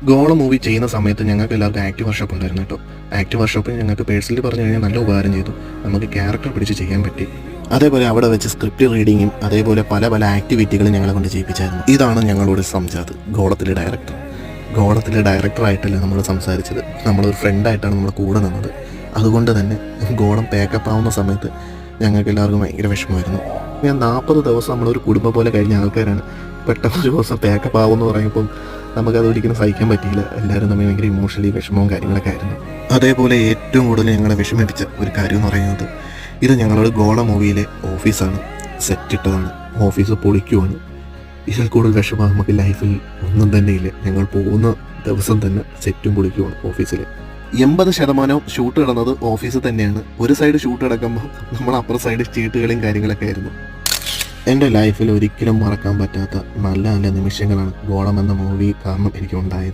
ഗോളം മൂവി ചെയ്യുന്ന സമയത്ത് ഞങ്ങൾക്ക് എല്ലാവർക്കും ആക്റ്റീവ് വർക്ക്ഷോപ്പ് ഉണ്ടായിരുന്നു കേട്ടോ. ആക്റ്റീവ് വർക്ക്ഷോപ്പിൽ ഞങ്ങൾക്ക് പേഴ്സണലി പറഞ്ഞു കഴിഞ്ഞാൽ നല്ല ഉപകാരം ചെയ്തു. നമുക്ക് ക്യാരക്ടർ പിടിച്ച് ചെയ്യാൻ പറ്റി. അതേപോലെ അവിടെ വെച്ച് സ്ക്രിപ്റ്റ് റീഡിങ്ങും അതേപോലെ പല പല ആക്ടിവിറ്റികളും ഞങ്ങളെ കൊണ്ട് ചെയ്യിപ്പിച്ചായിരുന്നു. ഇതാണ് ഞങ്ങളോട് സംജാത്, ഗോളത്തിലെ ഡയറക്ടർ. ഗോളത്തിലെ ഡയറക്ടറായിട്ടല്ല നമ്മൾ സംസാരിച്ചത്, നമ്മളൊരു ഫ്രണ്ടായിട്ടാണ് നമ്മൾ കൂടെ നിന്നത്. അതുകൊണ്ട് തന്നെ ഗോളം പാക്കപ്പ് ആവുന്ന സമയത്ത് ഞങ്ങൾക്ക് എല്ലാവർക്കും ഭയങ്കര വിഷമമായിരുന്നു. ഞാൻ 40 ദിവസം നമ്മളൊരു കുടുംബം പോലെ കഴിഞ്ഞ ആൾക്കാരാണ്. പെട്ടെന്ന് ഒരു ദിവസം പാക്കപ്പ് ആവുമെന്ന് പറയുമ്പം നമുക്കത് ഒരിക്കലും സഹിക്കാൻ പറ്റിയില്ല. എല്ലാവരും തമ്മിൽ ഭയങ്കര ഇമോഷണലി വിഷമവും കാര്യങ്ങളൊക്കെ ആയിരുന്നു. അതേപോലെ ഏറ്റവും കൂടുതൽ ഞങ്ങളെ വിഷമിപ്പിച്ച ഒരു കാര്യം എന്ന് പറയുന്നത്, ഇത് ഞങ്ങളുടെ ഗോള മൂവിയിലെ ഓഫീസാണ്. സെറ്റ് ഇട്ടതാണ്, ഓഫീസ് പൊളിക്കുവാണ്. ഇതിൽ കൂടുതൽ വിഷമം നമുക്ക് ലൈഫിൽ ഒന്നും തന്നെ ഇല്ല. ഞങ്ങൾ പോകുന്ന ദിവസം തന്നെ സെറ്റും പൊളിക്കുവാണ്. ഓഫീസിൽ 80% ഷൂട്ട് കിടന്നത് ഓഫീസിൽ തന്നെയാണ്. ഒരു സൈഡ് ഷൂട്ട് കിടക്കുമ്പോൾ നമ്മൾ അപ്പുറ സൈഡ് ചീട്ടുകളും കാര്യങ്ങളൊക്കെ ആയിരുന്നു. എൻ്റെ ലൈഫിൽ ഒരിക്കലും മറക്കാൻ പറ്റാത്ത നല്ല നല്ല നിമിഷങ്ങളാണ് ഗോളം എന്ന മൂവി കാരണം എനിക്കുണ്ടായത്.